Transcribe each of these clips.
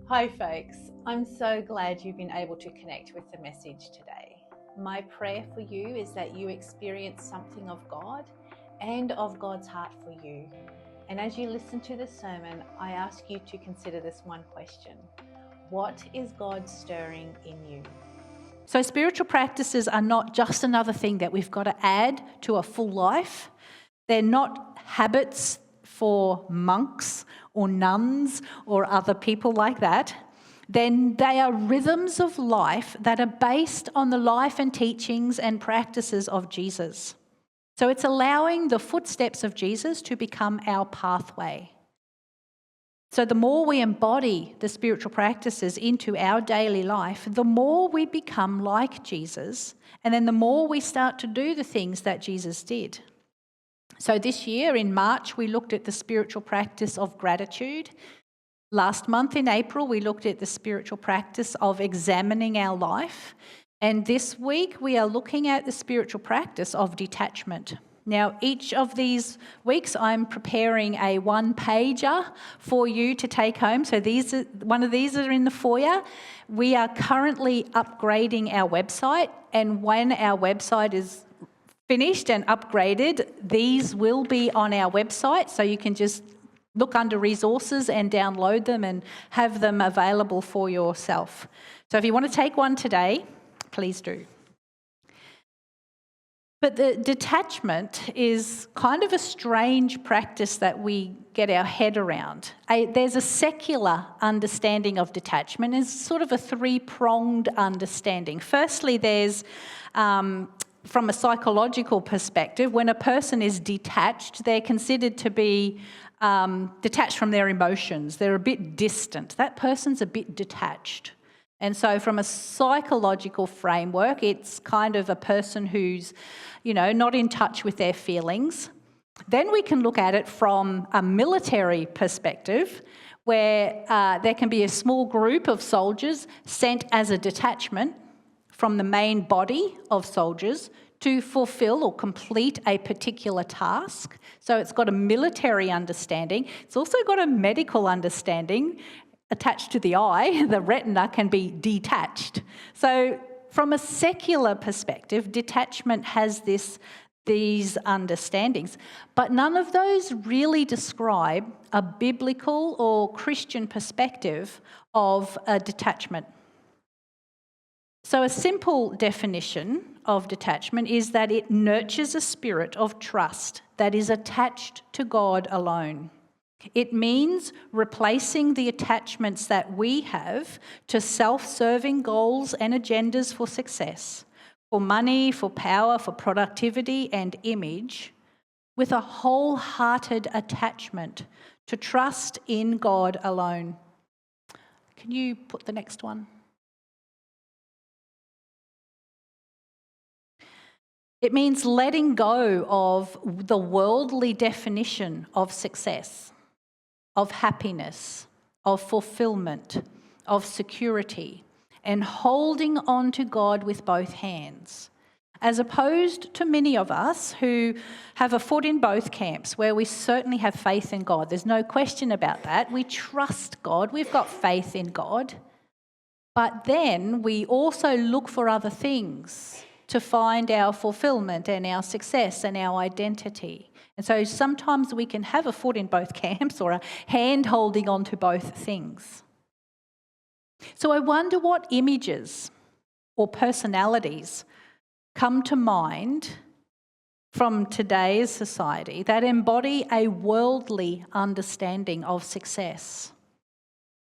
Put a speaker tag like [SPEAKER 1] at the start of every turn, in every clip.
[SPEAKER 1] Hi folks, I'm so glad you've been able to connect with the message today. My prayer for you is that you experience something of God and of God's heart for you. And as you listen to the sermon, I ask you to consider this one question. What is God stirring in you?
[SPEAKER 2] So spiritual practices are not just another thing that we've got to add to a full life. They're not habits for monks or nuns or other people like that. Then they are rhythms of life that are based on the life and teachings and practices of Jesus. So it's allowing the footsteps of Jesus to become our pathway. So the more we embody the spiritual practices into our daily life, the more we become like Jesus, and then the more we start to do the things that Jesus did. So this year in March, we looked at the spiritual practice of gratitude. Last month in April, we looked at the spiritual practice of examining our life. And this week, we are looking at the spiritual practice of detachment. Now, each of these weeks, I'm preparing a one-pager for you to take home. So one of these are in the foyer. We are currently upgrading our website, and when our website is finished and upgraded, these will be on our website, so you can just look under resources and download them and have them available for yourself. So if you want to take one today, please do. But the detachment is kind of a strange practice that we get our head around. There's a secular understanding of detachment. It's sort of a three-pronged understanding. Firstly, there's from a psychological perspective, when a person is detached, they're considered to be detached from their emotions. They're a bit distant. That person's a bit detached. And so from a psychological framework, it's kind of a person who's, not in touch with their feelings. Then we can look at it from a military perspective, where there can be a small group of soldiers sent as a detachment from the main body of soldiers to fulfill or complete a particular task. So it's got a military understanding. It's also got a medical understanding. Attached to the eye, the retina can be detached. So from a secular perspective, detachment has these understandings. But none of those really describe a biblical or Christian perspective of a detachment. So a simple definition of detachment is that it nurtures a spirit of trust that is attached to God alone. It means replacing the attachments that we have to self-serving goals and agendas for success, for money, for power, for productivity and image, with a wholehearted attachment to trust in God alone. Can you put the next one? It means letting go of the worldly definition of success, of happiness, of fulfillment, of security, and holding on to God with both hands, as opposed to many of us who have a foot in both camps, where we certainly have faith in God. There's no question about that. We trust God. We've got faith in God. But then we also look for other things to find our fulfillment and our success and our identity. And so sometimes we can have a foot in both camps or a hand holding on to both things. So I wonder what images or personalities come to mind from today's society that embody a worldly understanding of success,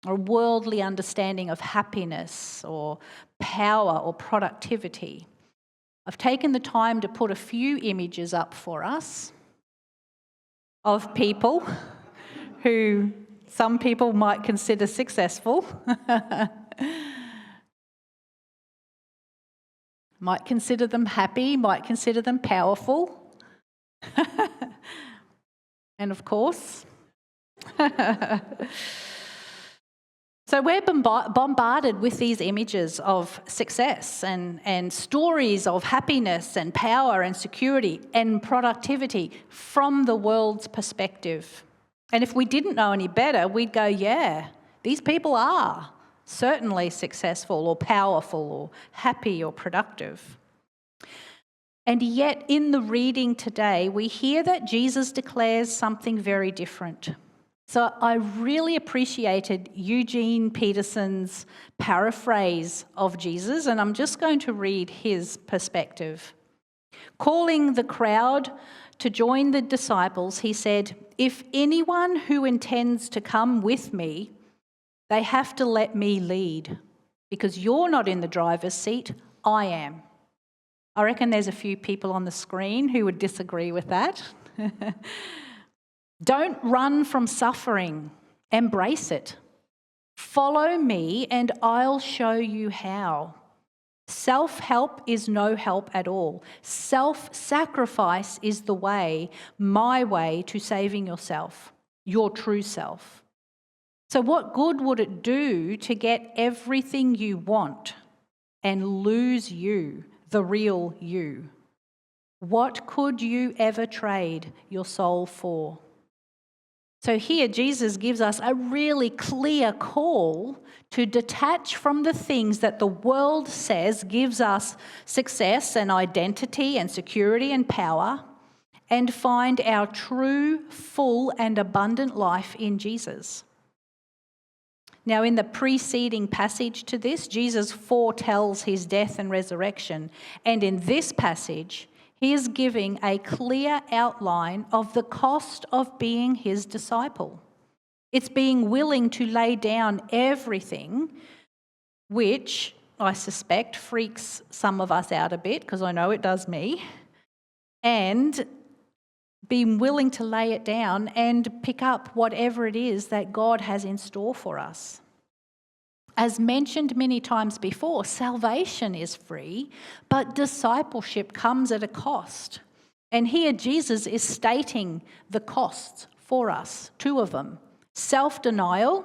[SPEAKER 2] or a worldly understanding of happiness or power or productivity. I've taken the time to put a few images up for us of people who some people might consider successful, might consider them happy, might consider them powerful, and of course, so we're bombarded with these images of success and stories of happiness and power and security and productivity from the world's perspective. And if we didn't know any better, we'd go, yeah, These people are certainly successful or powerful or happy or productive. And yet in the reading today, we hear that Jesus declares something very different. So I really appreciated Eugene Peterson's paraphrase of Jesus, and I'm just going to read his perspective. Calling the crowd to join the disciples, he said, "If anyone who intends to come with me, they have to let me lead, because you're not in the driver's seat, I am." I reckon there's a few people on the screen who would disagree with that. Don't run from suffering, embrace it. Follow me and I'll show you how. Self-help is no help at all. Self-sacrifice is the way, my way to saving yourself, your true self. So what good would it do to get everything you want and lose you, the real you? What could you ever trade your soul for? So here Jesus gives us a really clear call to detach from the things that the world says gives us success and identity and security and power, and find our true, full and abundant life in Jesus. Now, in the preceding passage to this, Jesus foretells his death and resurrection. And in this passage, he is giving a clear outline of the cost of being his disciple. It's being willing to lay down everything, which I suspect freaks some of us out a bit, because I know it does me, and being willing to lay it down and pick up whatever it is that God has in store for us. As mentioned many times before, salvation is free, but discipleship comes at a cost. And here Jesus is stating the costs for us, two of them: self-denial,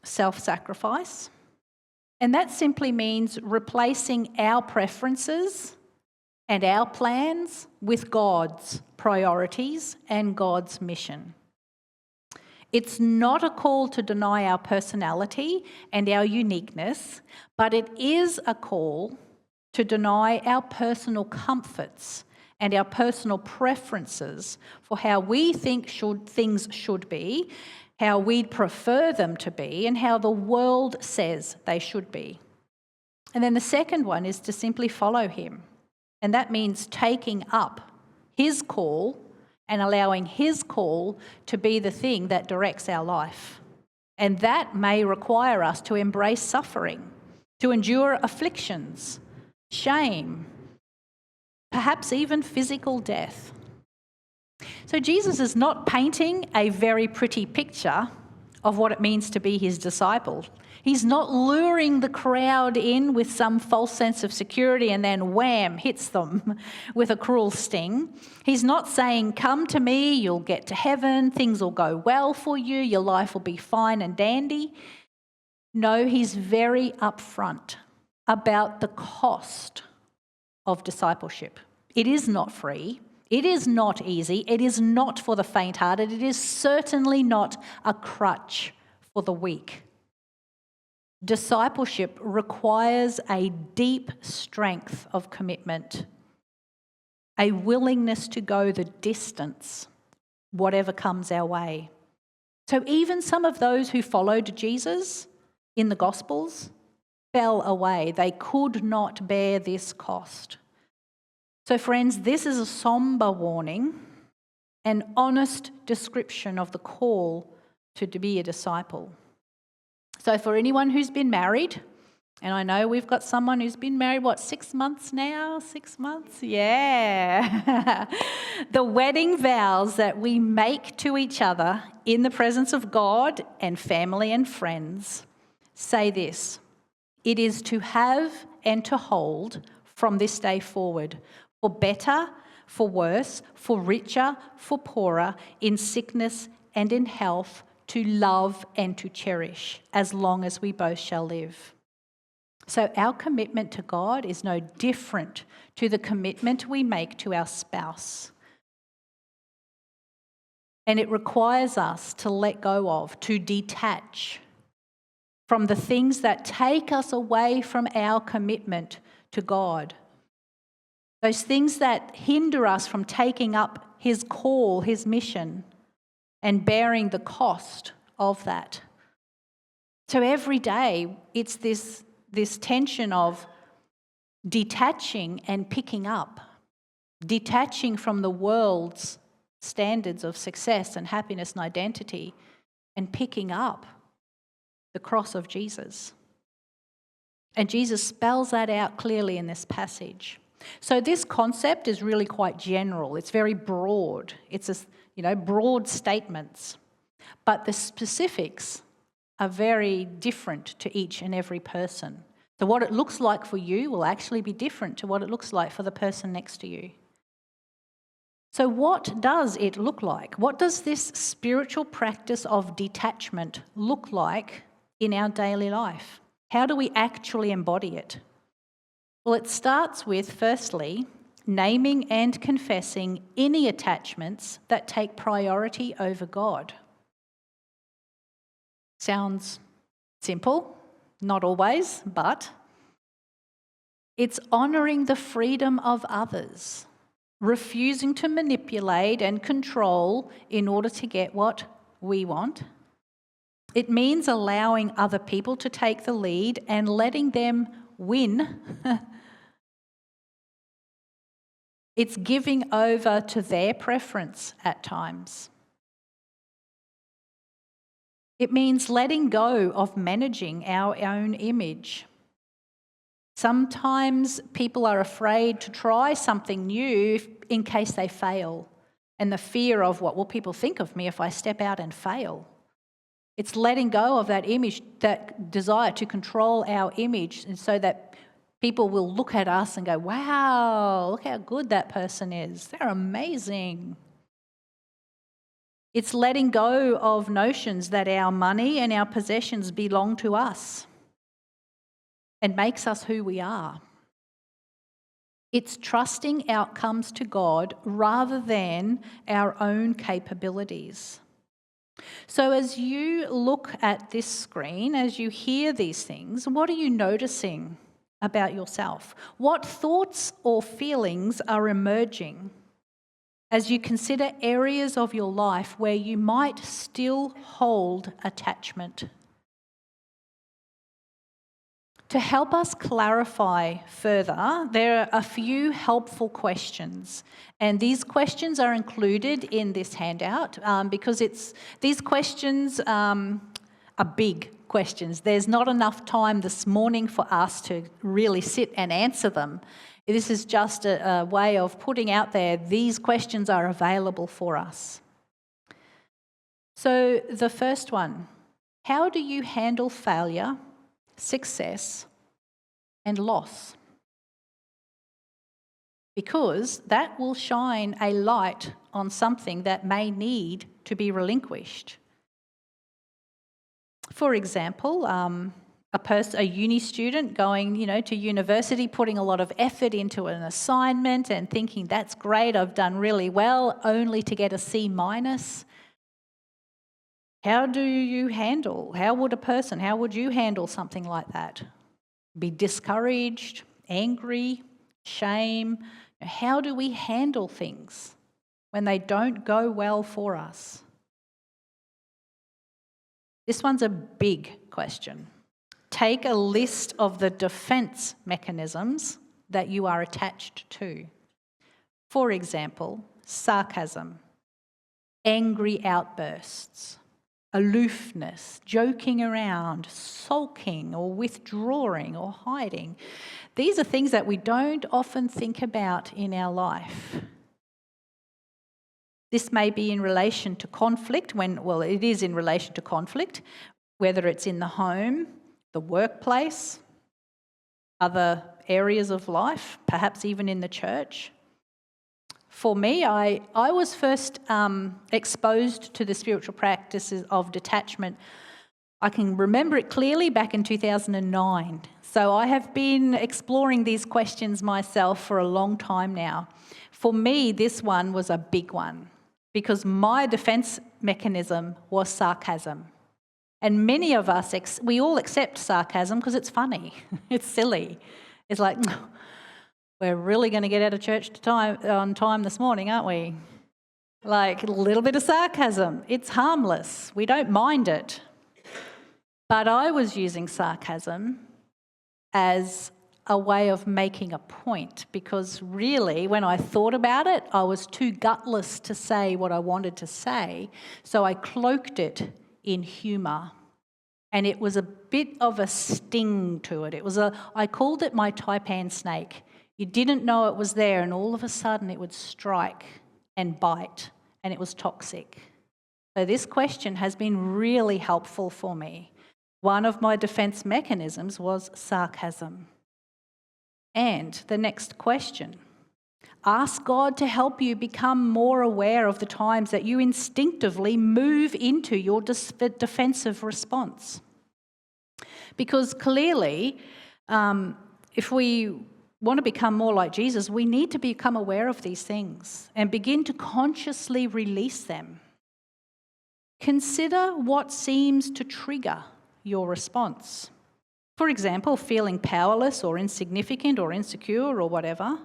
[SPEAKER 2] self-sacrifice. And that simply means replacing our preferences and our plans with God's priorities and God's mission. It's not a call to deny our personality and our uniqueness, but it is a call to deny our personal comforts and our personal preferences for how we think things should be, how we'd prefer them to be, and how the world says they should be. And then the second one is to simply follow him. And that means taking up his call and allowing his call to be the thing that directs our life. And that may require us to embrace suffering, to endure afflictions, shame, perhaps even physical death. So Jesus is not painting a very pretty picture of what it means to be his disciple. He's not luring the crowd in with some false sense of security and then wham, hits them with a cruel sting. He's not saying, come to me, you'll get to heaven, things will go well for you, your life will be fine and dandy. No, he's very upfront about the cost of discipleship. It is not free. It is not easy. It is not for the faint-hearted. It is certainly not a crutch for the weak. Discipleship requires a deep strength of commitment, a willingness to go the distance, whatever comes our way. So even some of those who followed Jesus in the Gospels fell away. They could not bear this cost. So friends, this is a somber warning, an honest description of the call to be a disciple. So for anyone who's been married, and I know we've got someone who's been married, 6 months now? 6 months? Yeah. The wedding vows that we make to each other in the presence of God and family and friends say this: it is to have and to hold from this day forward, for better, for worse, for richer, for poorer, in sickness and in health, to love and to cherish, as long as we both shall live. So our commitment to God is no different to the commitment we make to our spouse. And it requires us to let go of, to detach from the things that take us away from our commitment to God. Those things that hinder us from taking up His call, His mission, and bearing the cost of that. So every day it's this tension of detaching and picking up, detaching from the world's standards of success and happiness and identity, and picking up the cross of Jesus. And Jesus spells that out clearly in this passage. So this concept is really quite general. It's very broad. It's broad statements. But the specifics are very different to each and every person. So what it looks like for you will actually be different to what it looks like for the person next to you. So what does it look like? What does this spiritual practice of detachment look like in our daily life? How do we actually embody it? Well, it starts with, firstly, naming and confessing any attachments that take priority over God. Sounds simple, not always, but it's honouring the freedom of others, refusing to manipulate and control in order to get what we want. It means allowing other people to take the lead and letting them win. It's giving over to their preference at times. It means letting go of managing our own image. Sometimes people are afraid to try something new in case they fail, and the fear of what will people think of me if I step out and fail. It's letting go of that image, that desire to control our image, and so that people will look at us and go, wow, look how good that person is. They're amazing. It's letting go of notions that our money and our possessions belong to us and makes us who we are. It's trusting outcomes to God rather than our own capabilities. So as you look at this screen, as you hear these things, what are you noticing about yourself? What thoughts or feelings are emerging as you consider areas of your life where you might still hold attachment? To help us clarify further, there are a few helpful questions, and these questions are included in this handout because these questions are big questions. There's not enough time this morning for us to really sit and answer them. This is just a way of putting out there these questions are available for us. So the first one, how do you handle failure, success, and loss? Because that will shine a light on something that may need to be relinquished. For example, a uni student going, to university, putting a lot of effort into an assignment and thinking that's great, I've done really well, only to get a C-. How would you handle something like that? Be discouraged, angry, shame? How do we handle things when they don't go well for us? This one's a big question. Take a list of the defense mechanisms that you are attached to. For example, sarcasm, angry outbursts, aloofness, joking around, sulking or withdrawing or hiding. These are things that we don't often think about in our life. This may be in relation to conflict, it is in relation to conflict, whether it's in the home, the workplace, other areas of life, perhaps even in the church. For me, I was first exposed to the spiritual practices of detachment. I can remember it clearly back in 2009. So I have been exploring these questions myself for a long time now. For me, this one was a big one because my defense mechanism was sarcasm. And many of us, we all accept sarcasm because it's funny. It's silly. It's like, we're really going to get out of church on time this morning, aren't we? Like a little bit of sarcasm. It's harmless. We don't mind it. But I was using sarcasm as a way of making a point, because really, when I thought about it, I was too gutless to say what I wanted to say, so I cloaked it in humour. And it was a bit of a sting to it. I called it my taipan snake. You didn't know it was there, and all of a sudden it would strike and bite, and it was toxic. So this question has been really helpful for me. One of my defence mechanisms was sarcasm. And the next question, ask God to help you become more aware of the times that you instinctively move into your defensive response. Because clearly, if we want to become more like Jesus, we need to become aware of these things and begin to consciously release them. Consider what seems to trigger your response. For example, feeling powerless or insignificant or insecure or whatever.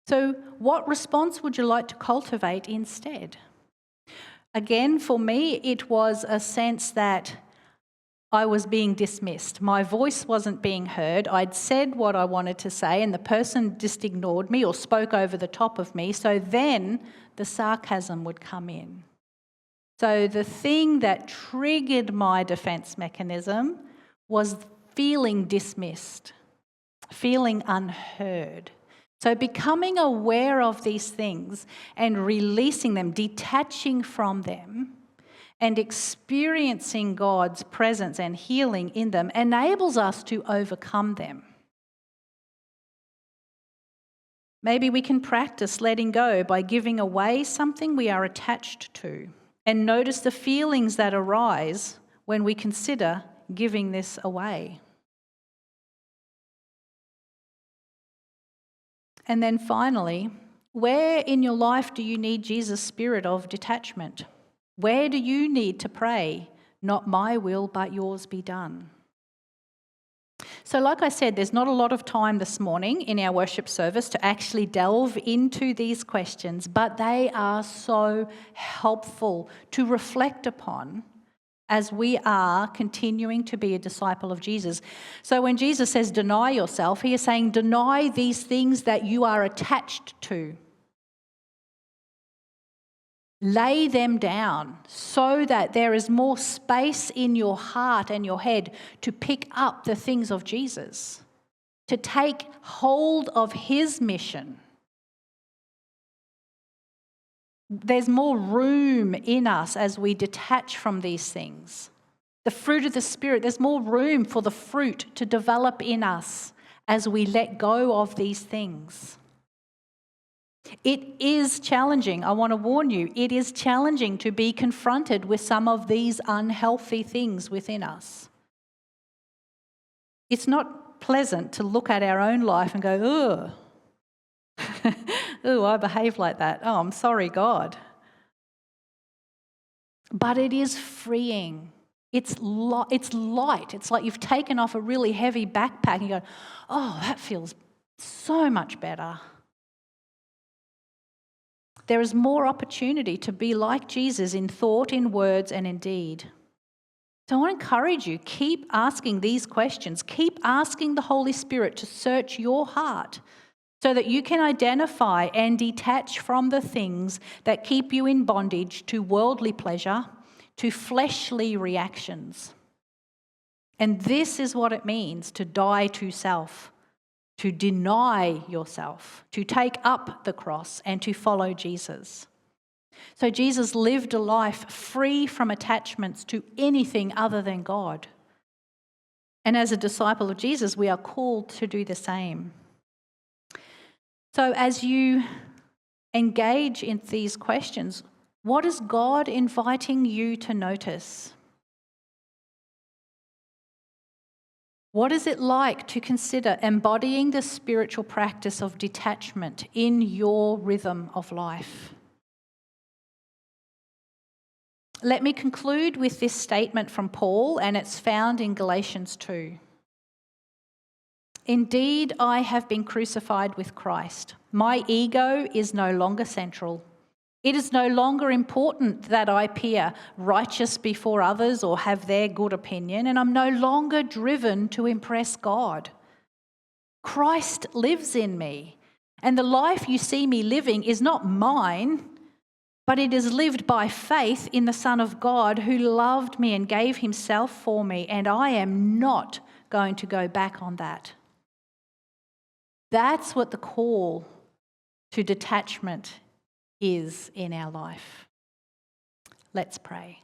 [SPEAKER 2] So what response would you like to cultivate instead? Again, for me, it was a sense that I was being dismissed. My voice wasn't being heard. I'd said what I wanted to say and the person just ignored me or spoke over the top of me. So then the sarcasm would come in. So the thing that triggered my defense mechanism was feeling dismissed, feeling unheard. So becoming aware of these things and releasing them, detaching from them, and experiencing God's presence and healing in them enables us to overcome them. Maybe we can practice letting go by giving away something we are attached to, and notice the feelings that arise when we consider giving this away. And then finally, where in your life do you need Jesus' spirit of detachment? Where do you need to pray, not my will, but yours be done? So like I said, there's not a lot of time this morning in our worship service to actually delve into these questions, but they are so helpful to reflect upon as we are continuing to be a disciple of Jesus. So when Jesus says deny yourself, he is saying deny these things that you are attached to. Lay them down so that there is more space in your heart and your head to pick up the things of Jesus, to take hold of his mission. There's more room in us as we detach from these things. The fruit of the Spirit, there's more room for the fruit to develop in us as we let go of these things. It is challenging. I want to warn you, it is challenging to be confronted with some of these unhealthy things within us. It's not pleasant to look at our own life and go, ugh, ooh, I behaved like that. Oh, I'm sorry, God. But it is freeing. It's light. It's like you've taken off a really heavy backpack and you go, oh, that feels so much better. There is more opportunity to be like Jesus in thought, in words, and in deed. So I want to encourage you, keep asking these questions. Keep asking the Holy Spirit to search your heart so that you can identify and detach from the things that keep you in bondage to worldly pleasure, to fleshly reactions. And this is what it means to die to self, to deny yourself, to take up the cross and to follow Jesus. So Jesus lived a life free from attachments to anything other than God. And as a disciple of Jesus, we are called to do the same. So as you engage in these questions, what is God inviting you to notice? What is it like to consider embodying the spiritual practice of detachment in your rhythm of life? Let me conclude with this statement from Paul, and it's found in Galatians 2. Indeed, I have been crucified with Christ. My ego is no longer central. It is no longer important that I appear righteous before others or have their good opinion, and I'm no longer driven to impress God. Christ lives in me, and the life you see me living is not mine, but it is lived by faith in the Son of God who loved me and gave himself for me, and I am not going to go back on that. That's what the call to detachment is in our life. Let's pray.